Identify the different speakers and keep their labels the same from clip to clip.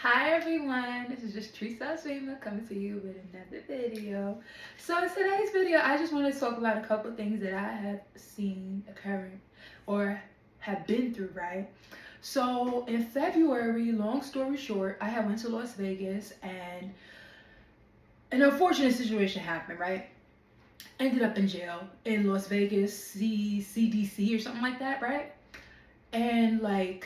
Speaker 1: Hi everyone, this is just Treasa Aldrema coming to you with another video. So in today's video, I just want to talk about a couple things that I have seen occurring or have been through, right? So in February, long story short, I had went to Las Vegas and an unfortunate situation happened, right? Ended up in jail in Las Vegas, CDC or something like that, right? And I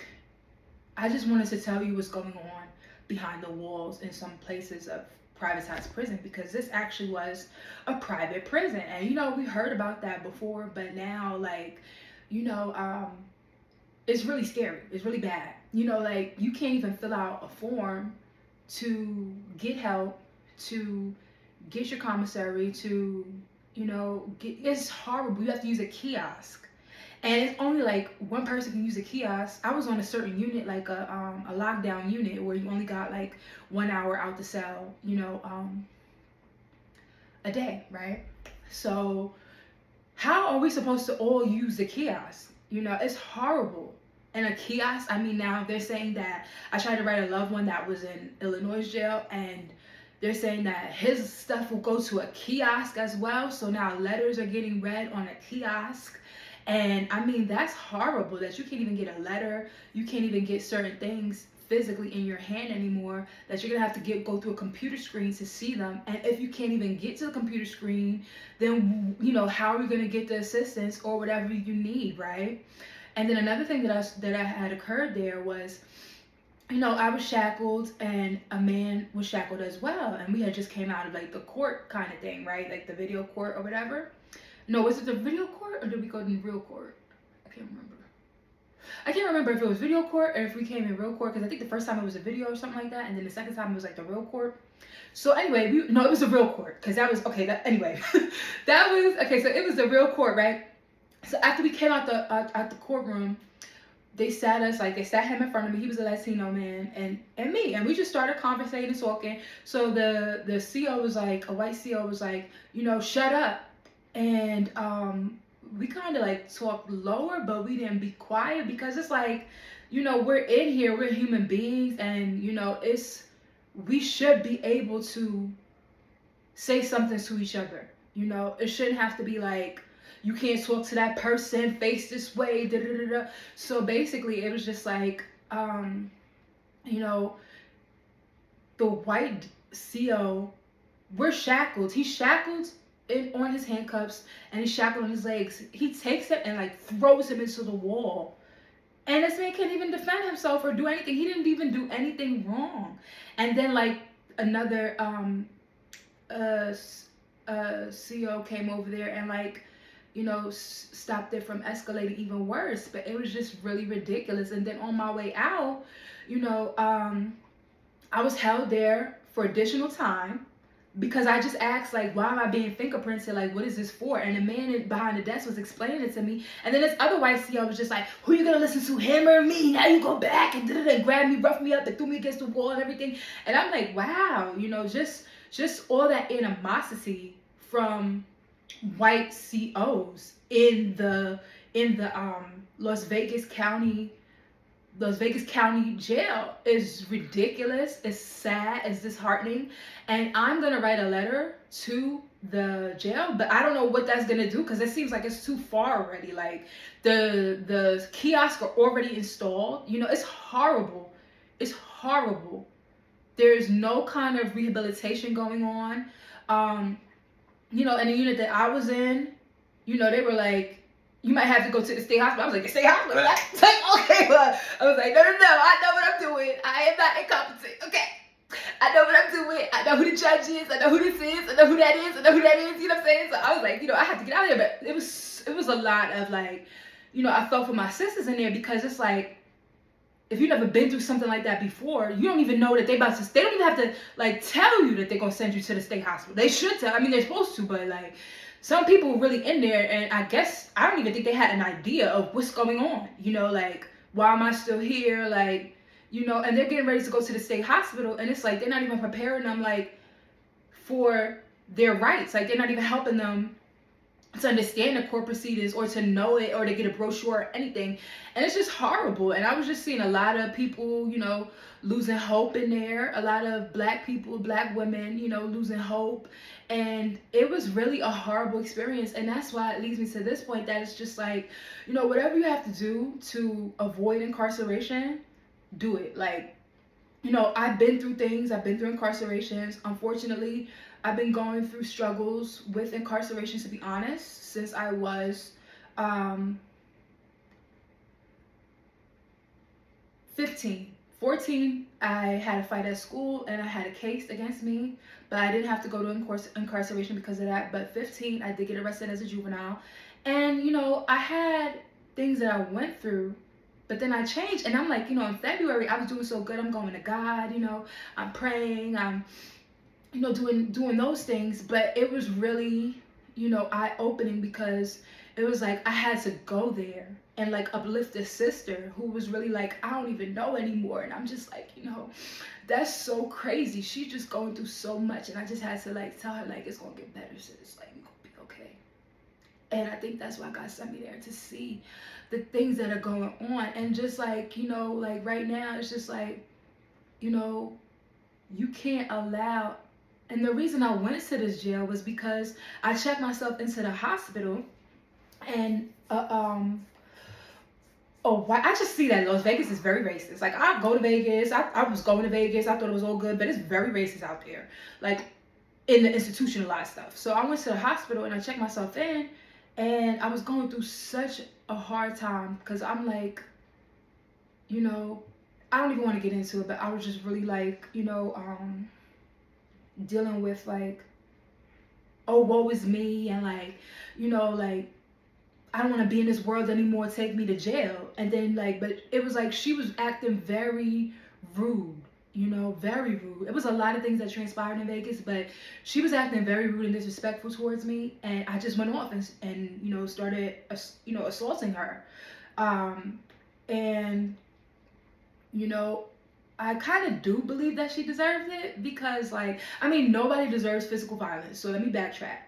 Speaker 1: just wanted to tell you what's going on behind the walls in some places of privatized prison, because this actually was a private prison. And we heard about that before, but now it's really scary. It's really bad. You can't even fill out a form to get help, to get your commissary, to it's horrible. You have to use a kiosk, and it's only like one person can use a kiosk. I was on a certain unit, like a lockdown unit, where you only got like 1 hour out the cell, a day, right? So how are we supposed to all use the kiosk? It's horrible. And a kiosk, I mean, now they're saying that I tried to write a loved one that was in Illinois jail, and they're saying that his stuff will go to a kiosk as well. So now letters are getting read on a kiosk. And I mean, that's horrible that you can't even get a letter. You can't even get certain things physically in your hand anymore, that you're gonna have to go through a computer screen to see them. And if you can't even get to the computer screen, then how are you gonna get the assistance or whatever you need, right? And then another thing that I had occurred there was, I was shackled and a man was shackled as well, and we had just came out of like the court kind of thing, right? Like the video court or whatever. No, was it the video court or did we go in real court? I can't remember if it was video court or if we came in real court, because I think the first time it was a video or something like that, and then the second time it was like the real court. So anyway, no, it was a real court, because that was okay. Anyway, that was okay. So it was the real court, right? So after we came out the courtroom, they sat him in front of me. He was a Latino man, and me, and we just started conversating and talking. So the CO was like, a white CO was like, shut up. And we kind of like talked lower, but we didn't be quiet, because it's like, we're in here, we're human beings, and we should be able to say something to each other. It shouldn't have to be like, you can't talk to that person, face this way, da da da da. So basically, it was just like, the white CO, we're shackled. He's shackled on his handcuffs, and he's shackled on his legs. He takes him and like throws him into the wall. And this man can't even defend himself or do anything. He didn't even do anything wrong. And then like another CO came over there and like, stopped it from escalating even worse. But it was just really ridiculous. And then on my way out, I was held there for additional time, because I just asked, like, why am I being fingerprinted? Like, what is this for? And the man behind the desk was explaining it to me. And then this other white CO was just like, who you gonna listen to, him or me? Now you go back, and grabbed me, roughed me up, and threw me against the wall and everything. And I'm like, wow, just all that animosity from white COs in the Las Vegas County jail is ridiculous. It's sad. It's disheartening. And I'm gonna write a letter to the jail, but I don't know what that's gonna do, because it seems like it's too far already. Like the kiosks are already installed. It's horrible. It's horrible. There's no kind of rehabilitation going on. In the unit that I was in, they were like, you might have to go to the state hospital. I was like, the state hospital? Like, okay, but I was like, no, I know what I'm doing. I am not incompetent. Okay. I know what I'm doing. I know who the judge is. I know who this is. I know who that is. I know who that is. You know what I'm saying? So I was like, I had to get out of there. But it was a lot of like, I felt for my sisters in there, because it's like, if you've never been through something like that before, you don't even know that they don't even have to like tell you that they're gonna send you to the state hospital. They should tell. I mean, they're supposed to, but like, some people were really in there, and I guess I don't even think they had an idea of what's going on. Like, why am I still here? Like, and they're getting ready to go to the state hospital, and it's like they're not even preparing them like for their rights. Like, they're not even helping them to understand the court proceedings or to know it or to get a brochure or anything. And it's just horrible. And I was just seeing a lot of people, losing hope in there. A lot of black people, black women, losing hope. And it was really a horrible experience. And that's why it leads me to this point, that it's just like, whatever you have to do to avoid incarceration, do it. Like, I've been through things. I've been through incarcerations. Unfortunately, I've been going through struggles with incarceration, to be honest, since I was 15. 14, I had a fight at school and I had a case against me, but I didn't have to go to incarceration because of that. But 15, I did get arrested as a juvenile. And, I had things that I went through, but then I changed. And I'm like, in February, I was doing so good. I'm going to God, I'm praying, I'm, doing those things. But it was really, eye-opening, because it was like I had to go there and like uplift this sister who was really like, I don't even know anymore. And I'm just like, that's so crazy. She's just going through so much. And I just had to like tell her, like, it's going to get better, sis. Like, you're going to be okay. And I think that's why God sent me there, to see the things that are going on. And just like, like right now, it's just like, you can't allow. And the reason I went to this jail was because I checked myself into the hospital, and I just see that Las Vegas is very racist. Like, I go to Vegas. I was going to Vegas. I thought it was all good, but it's very racist out there. Like, in the institutionalized stuff. So I went to the hospital and I checked myself in, and I was going through such a hard time, because I'm like, I don't even want to get into it, but I was just really like, dealing with like, oh, woe is me, and like, like, I don't want to be in this world anymore, take me to jail. And then like, but it was like she was acting very rude, very rude. It was a lot of things that transpired in Vegas, but she was acting very rude and disrespectful towards me. And I just went off and started, assaulting her. And, I kind of do believe that she deserved it, because like, I mean, nobody deserves physical violence. So let me backtrack.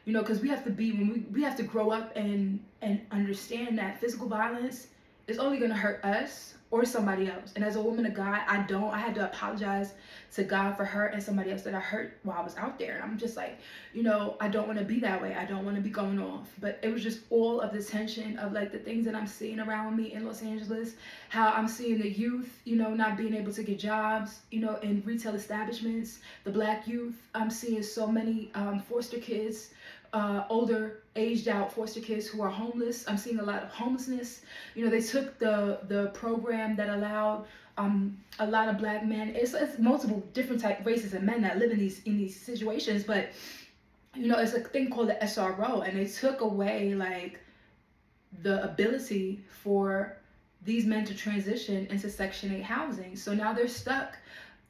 Speaker 1: Because we have to be, when we have to grow up and understand that physical violence is only going to hurt us or somebody else. And as a woman of God, I had to apologize to God for her and somebody else that I hurt while I was out there. And I'm just like, I don't want to be that way. I don't want to be going off. But it was just all of the tension of like the things that I'm seeing around me in Los Angeles, how I'm seeing the youth, not being able to get jobs, in retail establishments, the black youth. I'm seeing so many foster kids, older, aged out foster kids who are homeless. I'm seeing a lot of homelessness. They took the program that allowed a lot of black men. It's multiple different type races of men that live in these situations, but it's a thing called the SRO, and they took away like the ability for these men to transition into Section 8 housing. So now they're stuck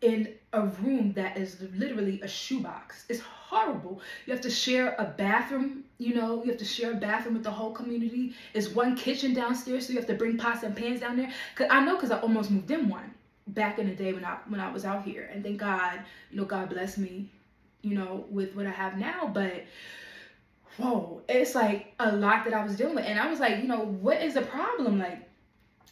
Speaker 1: in a room that is literally a shoebox. It's horrible. You have to share a bathroom, you have to share a bathroom with the whole community. It's one kitchen downstairs, so you have to bring pots and pans down there. Cause I almost moved in one back in the day when I was out here. And thank God, God bless me, with what I have now. But whoa, it's like a lot that I was dealing with. And I was like, what is the problem? Like,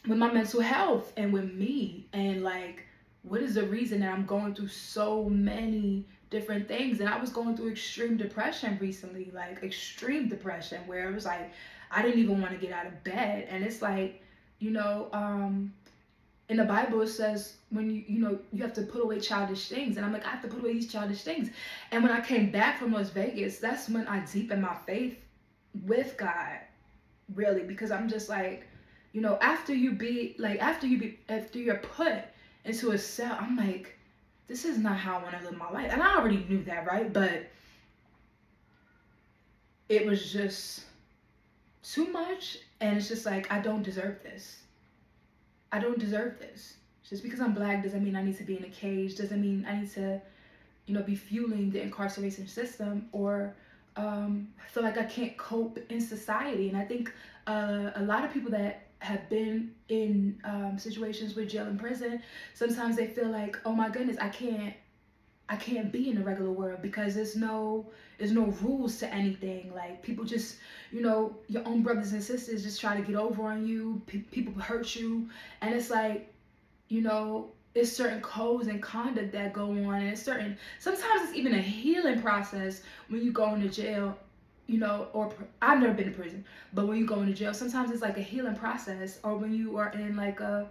Speaker 1: with my mental health and with me, and like, what is the reason that I'm going through so many different things? And I was going through extreme depression recently, like extreme depression, where it was like, I didn't even want to get out of bed. And it's like, in the Bible, it says when you have to put away childish things. And I'm like, I have to put away these childish things. And when I came back from Las Vegas, that's when I deepened my faith with God, really, because I'm just like, after you're put into a cell, I'm like, this is not how I want to live my life. And I already knew that, right? But it was just too much. And it's just like, I don't deserve this. I don't deserve this. Just because I'm black doesn't mean I need to be in a cage. Doesn't mean I need to, be fueling the incarceration system, or feel like I can't cope in society. And I think a lot of people that have been in situations with jail and prison, sometimes they feel like, oh my goodness, I can't I can't be in the regular world because there's no rules to anything. Like people just, your own brothers and sisters just try to get over on you. People hurt you, and it's like, it's certain codes and conduct that go on, and it's sometimes it's even a healing process when you go into jail, or I've never been to prison, but when you go into jail, sometimes it's like a healing process, or when you are in like a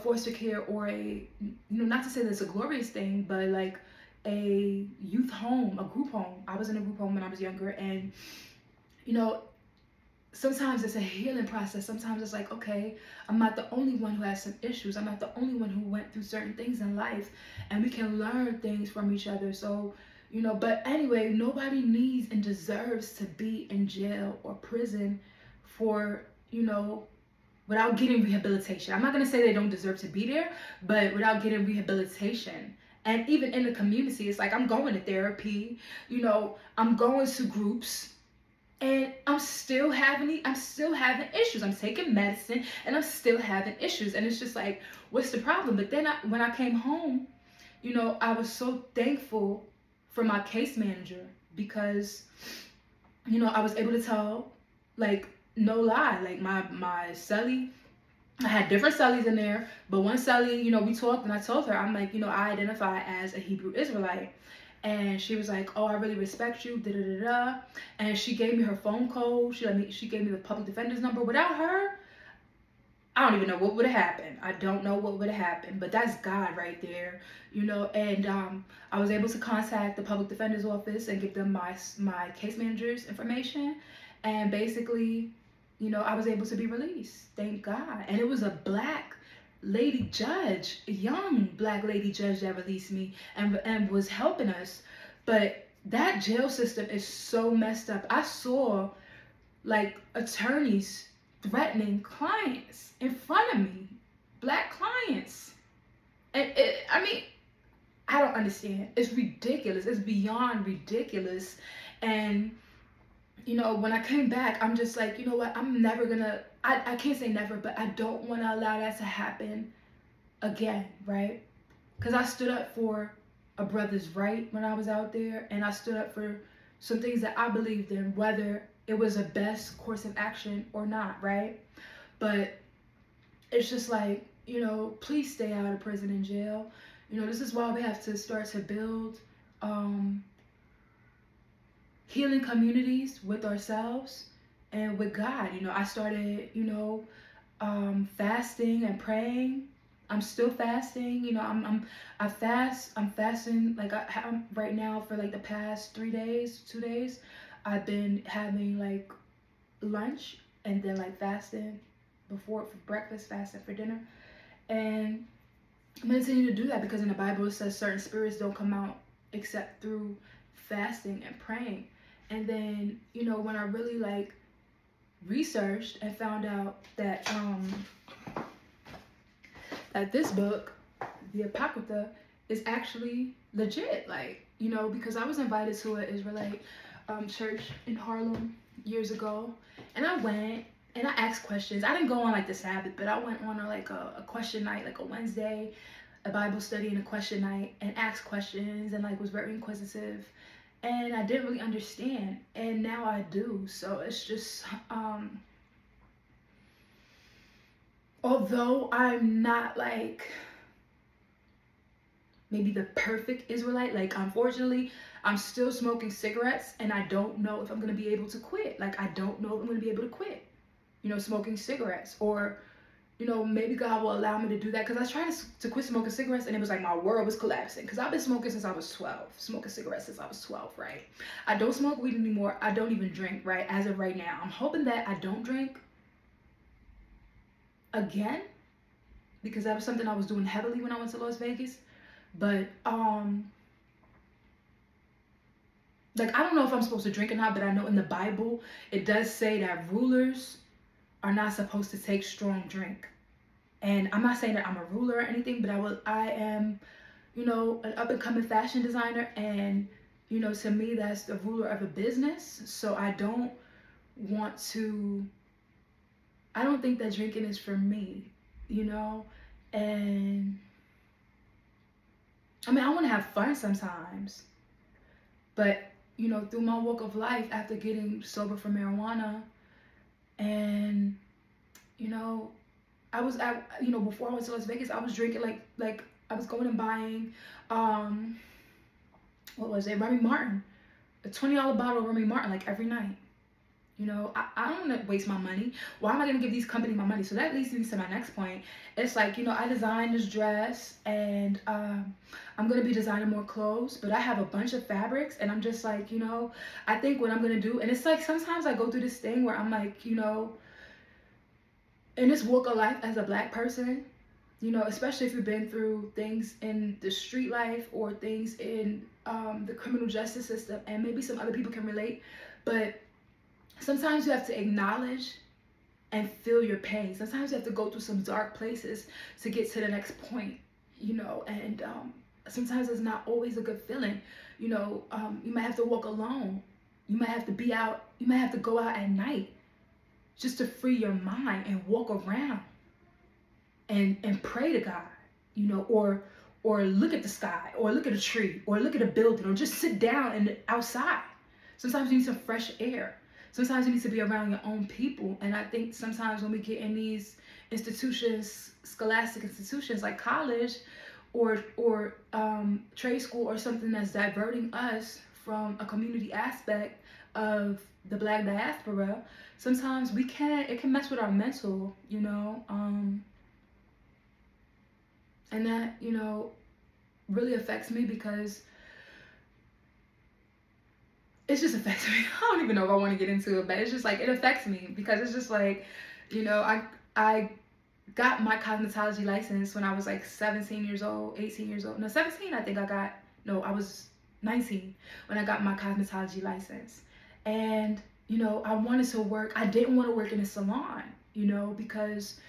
Speaker 1: foster care or a, not to say that it's a glorious thing, but like a youth home, a group home. I was in a group home when I was younger, and sometimes it's a healing process. Sometimes it's like, okay, I'm not the only one who has some issues. I'm not the only one who went through certain things in life, and we can learn things from each other. So, but anyway, nobody needs and deserves to be in jail or prison for, without getting rehabilitation. I'm not going to say they don't deserve to be there, but without getting rehabilitation. And even in the community, it's like I'm going to therapy, I'm going to groups, and I'm still having issues. I'm taking medicine and I'm still having issues. And it's just like, what's the problem? But then when I came home, I was so thankful for my case manager because, I was able to tell, like, no lie, like my cellie, I had different cellies in there, but one cellie, we talked and I told her, I'm like, I identify as a Hebrew Israelite. And she was like, oh, I really respect you, da da da da. And she gave me her phone code. She gave me the public defender's number. Without her, I don't even know what would have happened. I don't know what would have happened, but that's God right there, And I was able to contact the public defender's office and give them my case manager's information, and basically, I was able to be released. Thank God. And it was a black lady judge, a young black lady judge that released me and was helping us. But that jail system is so messed up. I saw like attorneys threatening clients in front of me, black clients. And I don't understand. It's ridiculous. It's beyond ridiculous. And when I came back, I'm just like, you know what? I'm never gonna, I can't say never, but I don't want to allow that to happen again, right? Because I stood up for a brother's right when I was out there, and I stood up for some things that I believed in, whether it was a best course of action or not, right? But it's just like, please stay out of prison and jail. This is why we have to start to build healing communities with ourselves and with God. I started, fasting and praying. I'm still fasting. I'm fasting. Like I'm right now for like the past 2 days. I've been having like lunch and then like fasting for breakfast, fasting for dinner, and I'm gonna continue to do that because in the Bible it says certain spirits don't come out except through fasting and praying. And then, when I really like researched and found out that that this book, the Apocrypha, is actually legit, like, because I was invited to an Israelite church in Harlem years ago, and I went and I asked questions. I didn't go on like the Sabbath, but I went on like a question night, like a Wednesday, a Bible study and a question night, and asked questions and like was very inquisitive. And I didn't really understand, and now I do. So it's just, although I'm not like maybe the perfect Israelite, like unfortunately, I'm still smoking cigarettes, and I don't know if I'm gonna be able to quit. Like I don't know if I'm gonna be able to quit, smoking cigarettes, or maybe God will allow me to do that, because I tried to quit smoking cigarettes, and it was like my world was collapsing, because I've been smoking since I was 12, smoking cigarettes since I was 12, right? I don't smoke weed anymore. I don't even drink, right, as of right now. I'm hoping that I don't drink again, because that was something I was doing heavily when I went to Las Vegas. But like I don't know if I'm supposed to drink or not, but I know in the Bible it does say that rulers are not supposed to take strong drink. And I'm not saying that I'm a ruler or anything, but I am, an up and coming fashion designer, and to me that's the ruler of a business. So I don't think that drinking is for me, and I mean, I want to have fun sometimes, but through my walk of life, after getting sober from marijuana, and you know, I was at, before I went to Las Vegas, I was drinking like I was going and buying, what was it, Remy Martin, a $20 bottle of Remy Martin like every night. I don't want to waste my money. Why am I going to give these companies my money? So that leads me to my next point. It's like, I designed this dress, and I'm going to be designing more clothes, but I have a bunch of fabrics, and I'm just like, I think what I'm going to do, and it's like sometimes I go through this thing where I'm like, in this walk of life as a Black person, especially if you've been through things in the street life or things in the criminal justice system, and maybe some other people can relate, but sometimes you have to acknowledge and feel your pain. Sometimes you have to go through some dark places to get to the next point, and sometimes it's not always a good feeling. You might have to walk alone. You might have to be out. You might have to go out at night just to free your mind and walk around and pray to God, or look at the sky, or look at a tree, or look at a building, or just sit down and outside. Sometimes you need some fresh air. Sometimes you need to be around your own people. And I think sometimes when we get in these institutions, scholastic institutions like college or trade school, or something that's diverting us from a community aspect of the Black diaspora, sometimes it can mess with our mental, and that, really affects me, because it just affects me. I don't even know if I want to get into it, but it's just like, it affects me, because it's just like, I got my cosmetology license when I was like 17 years old, 18 years old. No, 17, I was 19 when I got my cosmetology license. And, I wanted to work. I didn't want to work in a salon, because,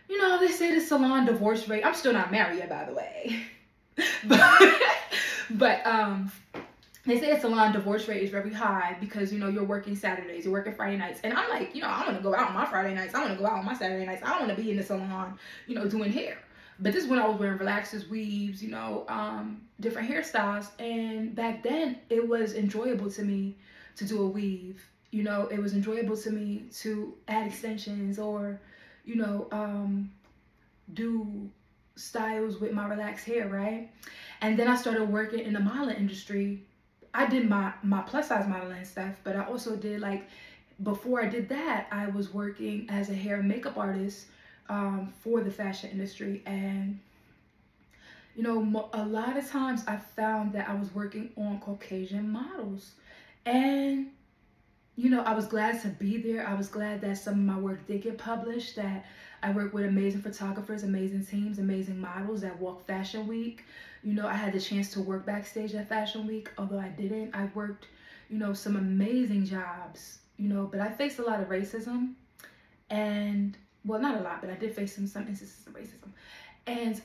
Speaker 1: they say the salon divorce rate, I'm still not married yet, by the way. but they say the salon divorce rate is very high, because you're working Saturdays, you're working Friday nights, and I'm like, I want to go out on my Friday nights, I want to go out on my Saturday nights, I don't want to be in the salon, doing hair. But this is when I was wearing relaxers, weaves, different hairstyles, and back then it was enjoyable to me to do a weave. It was enjoyable to me to add extensions, or do styles with my relaxed hair, right? And then I started working in the modeling industry. I did my plus size modeling and stuff, but I also did, like, before I did that, I was working as a hair and makeup artist for the fashion industry. And a lot of times I found that I was working on Caucasian models, and I was glad to be there. I was glad that some of my work did get published, that I work with amazing photographers, amazing teams, amazing models that walk Fashion Week. I had the chance to work backstage at Fashion Week, although I didn't. I worked, some amazing jobs, but I faced a lot of racism, and, well, not a lot, but I did face some instances of racism. And,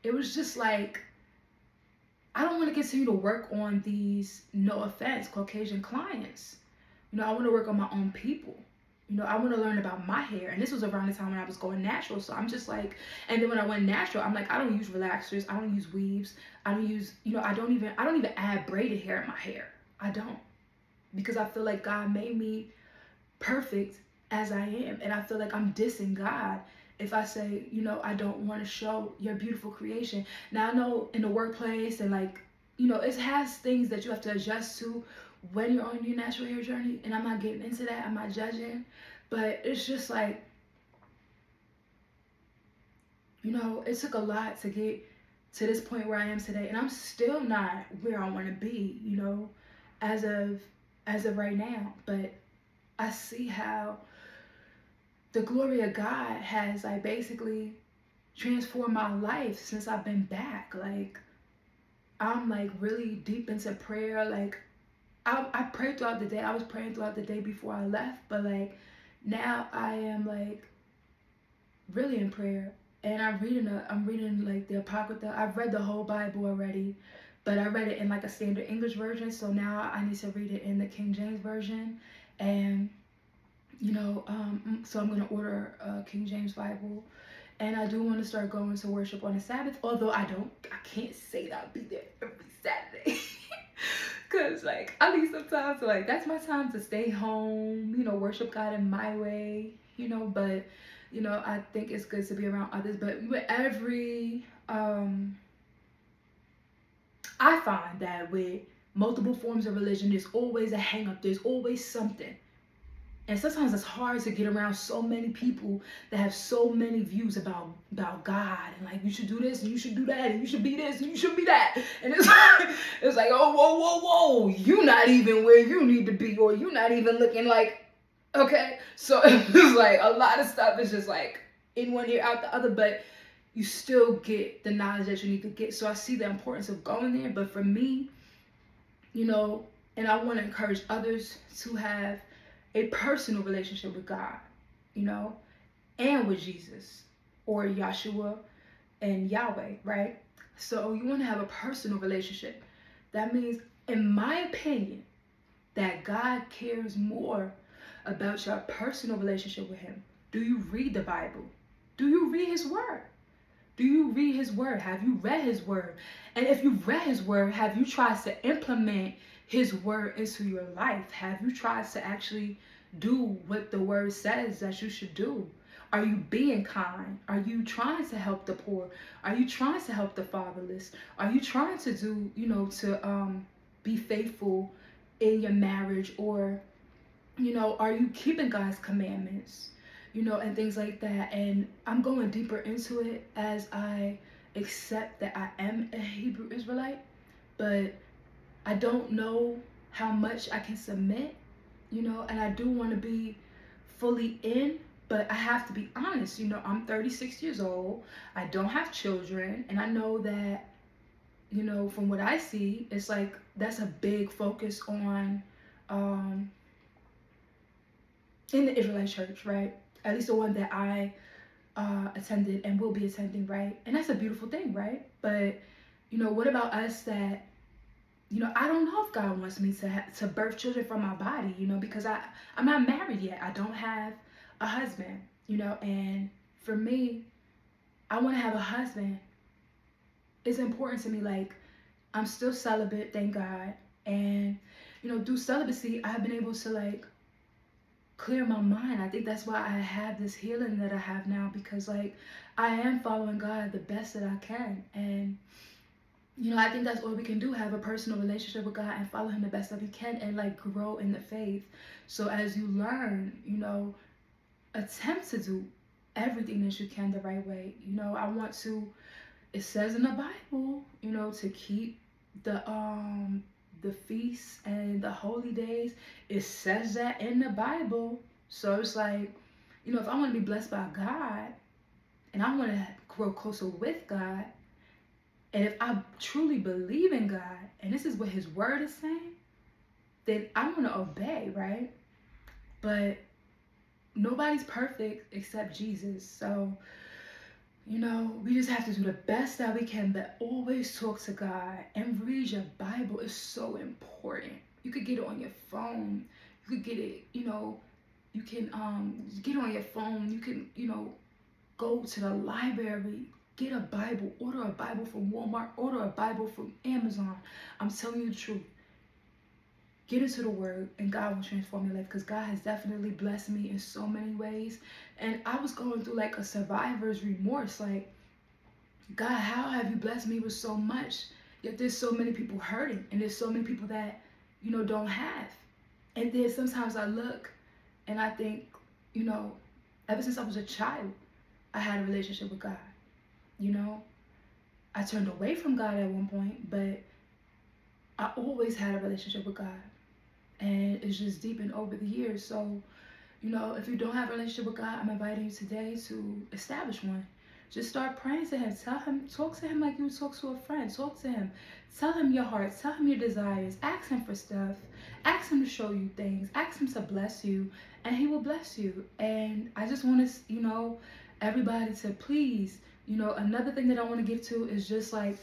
Speaker 1: it was just like, I don't want to continue to work on these, no offense, Caucasian clients. I want to work on my own people. I want to learn about my hair. And this was around the time when I was going natural. So I'm just like, and then when I went natural, I'm like, I don't use relaxers. I don't use weaves. I don't use, I don't even add braided hair in my hair. I don't. Because I feel like God made me perfect as I am. And I feel like I'm dissing God if I say, I don't want to show your beautiful creation. Now, I know in the workplace and, like, it has things that you have to adjust to when you're on your natural hair journey. And I'm not getting into that. I'm not judging. But it's just like, it took a lot to get to this point where I am today. And I'm still not where I want to be, as of right now. But I see how the glory of God has, like, basically transformed my life since I've been back. Like, I'm, like, really deep into prayer. Like, I prayed throughout the day. I was praying throughout the day before I left, but, like, now I am, like, really in prayer. And I'm reading like the Apocrypha. I've read the whole Bible already, but I read it in, like, a standard English version. So now I need to read it in the King James version. And so I'm going to order a King James Bible, And I do want to start going to worship on the Sabbath, although I can't say that I'll be there every Saturday. Cause like I leave sometimes, so like that's my time to stay home, worship God in my way, but I think it's good to be around others. But with every I find that with multiple forms of religion, there's always a hang up, there's always something. And sometimes it's hard to get around so many people that have so many views about God, and like you should do this and you should do that and you should be this and you should be that. And it's like, oh, whoa, you not even where you need to be, or you not even looking like, okay. So it's like a lot of stuff is just like in one ear out the other, but you still get the knowledge that you need to get. So I see the importance of going there. But for me, and I want to encourage others to have a personal relationship with God, and with Jesus or Yahshua and Yahweh, right? So you want to have a personal relationship. That means, in my opinion, that God cares more about your personal relationship with him. Do you read the Bible? Do you read his word? Do you read his word? Have you read his word? And if you've read his word, have you tried to implement his word into your life? Have you tried to actually do what the word says that you should do? Are you being kind? Are you trying to help the poor? Are you trying to help the fatherless? Are you trying to do, to be faithful in your marriage? Or, are you keeping God's commandments? And things like that. And I'm going deeper into it as I accept that I am a Hebrew Israelite, but I don't know how much I can submit, and I do want to be fully in, but I have to be honest. I'm 36 years old. I don't have children, and I know that, from what I see, it's like that's a big focus on in the Israelite church, right? At least the one that I attended and will be attending, right? And that's a beautiful thing, right? But, what about us that, I don't know if God wants me to birth children from my body, because I'm not married yet. I don't have a husband, and for me, I want to have a husband. It's important to me. Like, I'm still celibate, thank God. And, through celibacy, I've been able to, like, clear my mind. I think that's why I have this healing that I have now, because like I am following God the best that I can. And I think that's all we can do, have a personal relationship with God and follow him the best that we can, and like grow in the faith. So as you learn, attempt to do everything that you can the right way. I want to, it says in the Bible, to keep the feasts and the holy days. It says that in the Bible. So it's like, if I want to be blessed by God and I want to grow closer with God, and if I truly believe in God and this is what his word is saying, then I'm going to obey, right? But nobody's perfect except Jesus. So, we just have to do the best that we can, but always talk to God and read your Bible. Is so important. You could get it on your phone. You could get it, you can get it on your phone. You can, go to the library, get a Bible, order a Bible from Walmart, order a Bible from Amazon. I'm telling you the truth. Get into the word and God will transform your life, because God has definitely blessed me in so many ways. And I was going through like a survivor's remorse. Like, God, how have you blessed me with so much? Yet there's so many people hurting, and there's so many people that, don't have. And then sometimes I look and I think, ever since I was a child, I had a relationship with God. I turned away from God at one point, but I always had a relationship with God. And it's just deepened over the years. So, if you don't have a relationship with God, I'm inviting you today to establish one. Just start praying to him. Talk to him like you would talk to a friend. Talk to him. Tell him your heart. Tell him your desires. Ask him for stuff. Ask him to show you things. Ask him to bless you, and he will bless you. And I just want to, everybody to please, another thing that I want to get to is just like,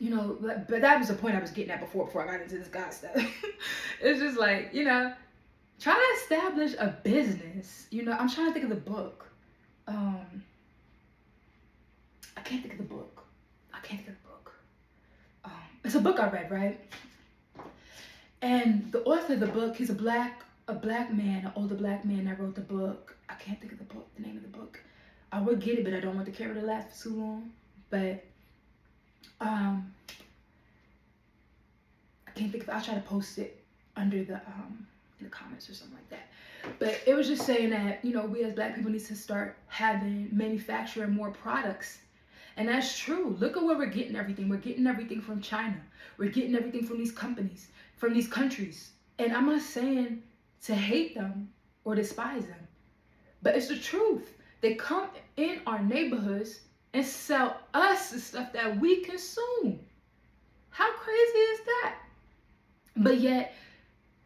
Speaker 1: but that was the point I was getting at before I got into this God stuff. It's just like, try to establish a business. I'm trying to think of the book. can't think of the book. It's a book I read, right? And the author of the book, he's a black man, an older black man that wrote the book. I can't think of the name of the book. I would get it, but I don't want the camera to last for too long. But I can't think of it. I'll try to post it under the in the comments or something like that. But it was just saying that, you know, we as black people need to start manufacturing more products. And that's true. Look at where we're getting everything. We're getting everything from China. We're getting everything from these companies, from these countries. And I'm not saying to hate them or despise them, but it's the truth. They come in our neighborhoods and sell us the stuff that we consume. How crazy is that? But yet,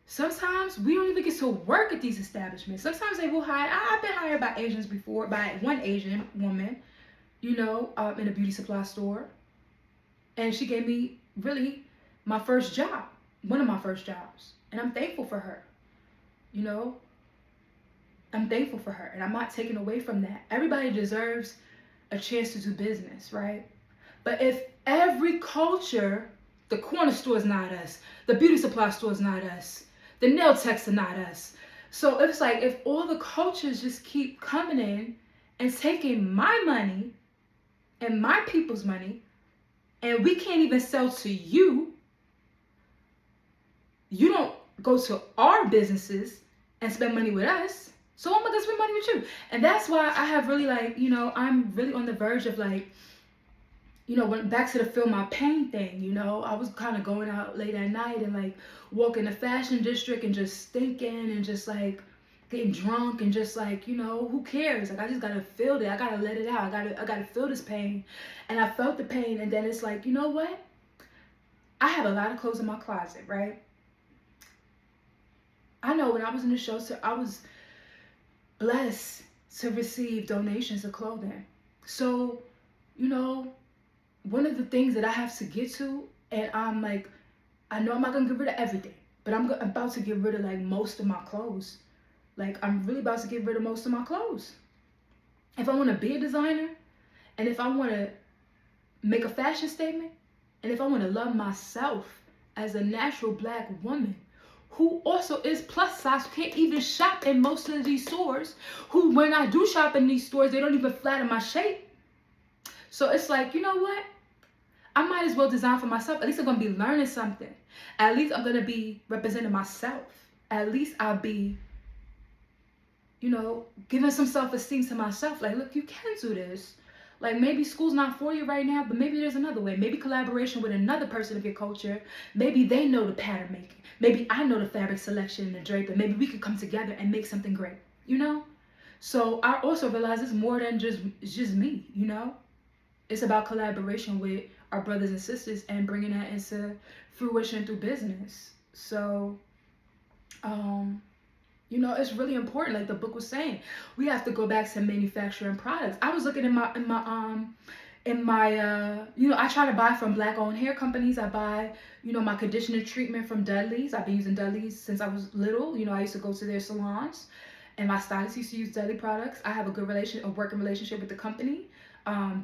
Speaker 1: sometimes we don't even get to work at these establishments. Sometimes they will hire. I've been hired by Asians before, by one Asian woman, you know, in a beauty supply store. And she gave me really my first job, one of my first jobs. And I'm thankful for her, you know. I'm thankful for her, and I'm not taking away from that. Everybody deserves a chance to do business, right? But if every culture, the corner store is not us, the beauty supply store is not us, the nail techs are not us. So it's like, if all the cultures just keep coming in and taking my money and my people's money, and we can't even sell to you, you don't go to our businesses and spend money with us, so I'm gonna spend money with you. And that's why I have really, like, you know, I'm really on the verge of, like, you know, went back to the Feel My Pain thing. You know, I was kind of going out late at night and, like, walking the fashion district and just thinking and just, like, getting drunk and just, like, you know, who cares? Like, I just gotta feel it. I gotta let it out. I gotta feel this pain. And I felt the pain, and then it's like, you know what? I have a lot of clothes in my closet, right? I know when I was in the shelter, I was blessed to receive donations of clothing. So, you know, one of the things that I have to get to, and I'm like, I know I'm not gonna get rid of everything, but I'm about to get rid of, like, most of my clothes. Like, I'm really about to get rid of most of my clothes. If I want to be a designer, and if I want to make a fashion statement, and if I want to love myself as a natural black woman who also is plus size, who can't even shop in most of these stores, who, when I do shop in these stores, they don't even flatter my shape. So it's like, you know what? I might as well design for myself. At least I'm going to be learning something. At least I'm going to be representing myself. At least I'll be, you know, giving some self-esteem to myself. Like, look, you can do this. Like, maybe school's not for you right now, but maybe there's another way. Maybe collaboration with another person of your culture. Maybe they know the pattern making. Maybe I know the fabric selection and the draping. Maybe we could come together and make something great, you know? So I also realize it's more than just me, you know? It's about collaboration with our brothers and sisters and bringing that into fruition through business. So, you know, it's really important. Like the book was saying, we have to go back to manufacturing products. I was looking in my you know, I try to buy from black owned hair companies. I buy, you know, my conditioner treatment from Dudley's. I've been using Dudley's since I was little. You know, I used to go to their salons, and my stylist used to use Dudley products. I have a working relationship with the company.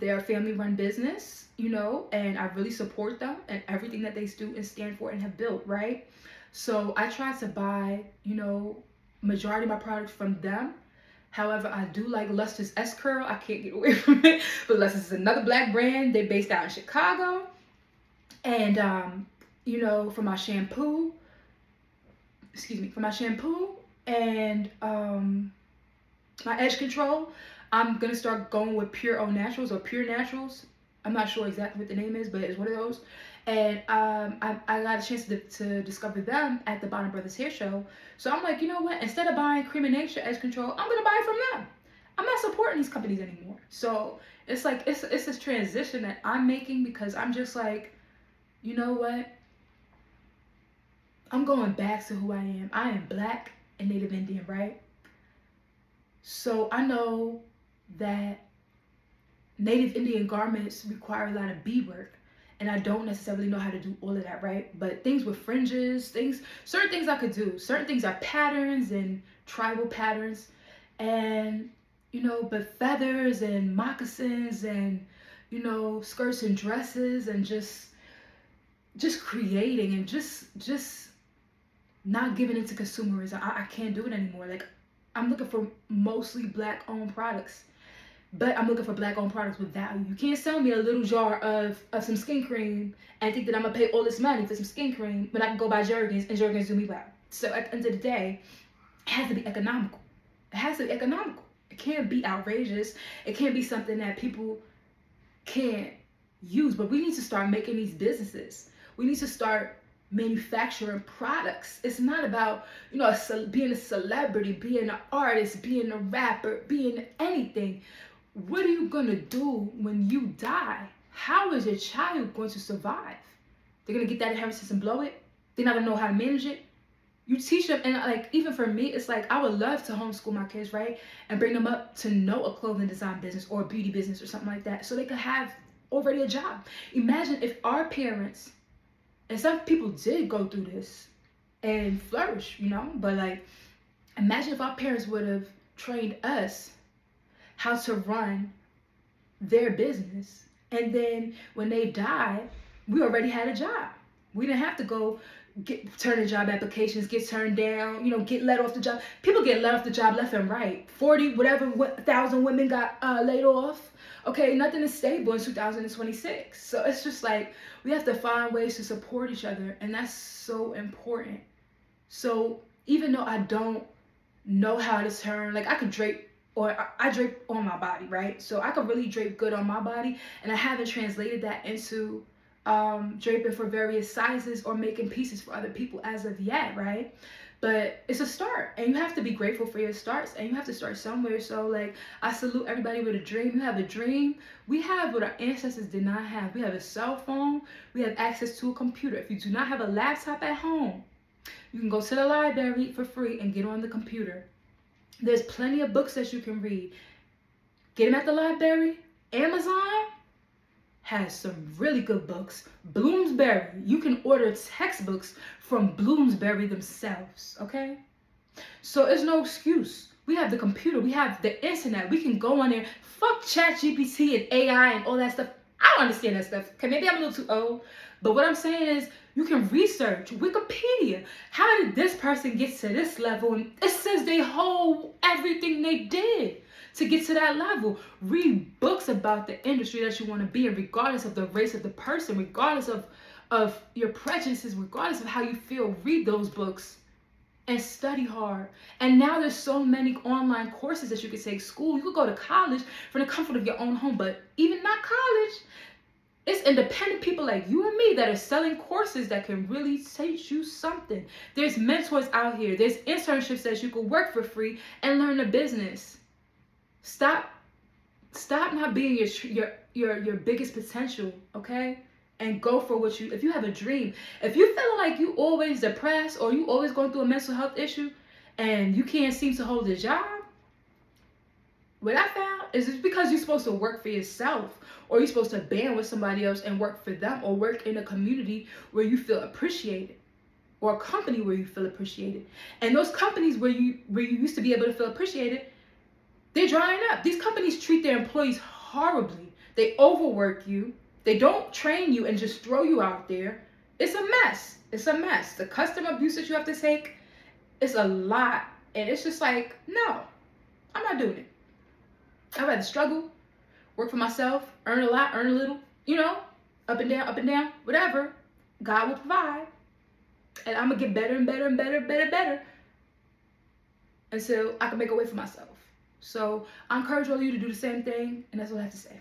Speaker 1: They're a family run business, you know, and I really support them and everything that they do and stand for and have built, right? So I try to buy, you know, majority of my products from them. However, I do like Luster's S-Curl. I can't get away from it. But Luster's is another black brand. They're based out in Chicago. And, you know, for my shampoo and my edge control, I'm going to start going with Pure Au Naturals or Pure Naturals. I'm not sure exactly what the name is, but it's one of those. And I got a chance to discover them at the Bonner Brothers Hair Show. So I'm like, you know what? Instead of buying Cream of Nature edge control, I'm going to buy it from them. I'm not supporting these companies anymore. So it's like, it's this transition that I'm making, because I'm just like, you know what? I'm going back to who I am. I am black and Native Indian, right? So I know that Native Indian garments require a lot of beadwork, and I don't necessarily know how to do all of that, right? But things with fringes, certain things I could do. Certain things are patterns and tribal patterns, and, you know, but feathers and moccasins and, you know, skirts and dresses, and just creating, and just not giving into consumerism. I can't do it anymore. Like, I'm looking for mostly black owned products, but I'm looking for black owned products with value. You can't sell me a little jar of some skin cream and think that I'm gonna pay all this money for some skin cream when I can go buy Jergens and Jergens do me well. So at the end of the day, it has to be economical. It has to be economical. It can't be outrageous. It can't be something that people can't use. But we need to start making these businesses. We need to start manufacturing products. It's not about, you know, being a celebrity, being an artist, being a rapper, being anything. What are you gonna do when you die? How is your child going to survive? They're gonna get that inheritance and blow it? They're not gonna know how to manage it? You teach them, and like, even for me, it's like, I would love to homeschool my kids, right? And bring them up to know a clothing design business or a beauty business or something like that, so they could have already a job. Imagine if our parents, and some people did go through this and flourish, you know, but like, imagine if our parents would have trained us how to run their business. And then when they died, we already had a job. We didn't have to go turn in job applications, get turned down, you know, get let off the job. People get let off the job left and right. 40 whatever thousand women got laid off. Okay, nothing is stable in 2026. So it's just like, we have to find ways to support each other, and that's so important. So even though I don't know how to turn, like, I could drape, or I drape on my body, right? So I could really drape good on my body, and I haven't translated that into draping for various sizes or making pieces for other people as of yet, right? But it's a start, and you have to be grateful for your starts, and you have to start somewhere. So like, I salute everybody with a dream. You have a dream. We have what our ancestors did not have. We have a cell phone. We have access to a computer. If you do not have a laptop at home, you can go to the library for free and get on the computer. There's plenty of books that you can read. Get them at the library. Amazon has some really good books. Bloomsbury, you can order textbooks from Bloomsbury themselves, okay? So it's no excuse. We have the computer, we have the internet, we can go on there. Fuck ChatGPT and AI and all that stuff. I don't understand that stuff. Okay, maybe I'm a little too old, but what I'm saying is, you can research Wikipedia. How did this person get to this level? And it says they whole everything they did to get to that level. Read books about the industry that you want to be in, regardless of the race of the person, regardless of your prejudices, regardless of how you feel. Read those books and study hard. And now there's so many online courses that you could take. School, you could go to college from the comfort of your own home, but even not college, it's independent people like you and me that are selling courses that can really teach you something. There's mentors out here. There's internships that you could work for free and learn a business. Stop not being your biggest potential, okay? And go for what you, if you have a dream. If you feel like you always depressed, or you always going through a mental health issue and you can't seem to hold a job, what I found is it's because you're supposed to work for yourself, or you're supposed to band with somebody else and work for them, or work in a community where you feel appreciated, or a company where you feel appreciated. And those companies where you used to be able to feel appreciated, they're drying up. These companies treat their employees horribly. They overwork you. They don't train you and just throw you out there. It's a mess. It's a mess. The customer abuse that you have to take is a lot. And it's just like, no, I'm not doing it. I'd rather struggle, work for myself, earn a lot, earn a little, you know, up and down, whatever. God will provide. And I'm going to get better and better and better until I can make a way for myself. So I encourage all of you to do the same thing, and that's what I have to say.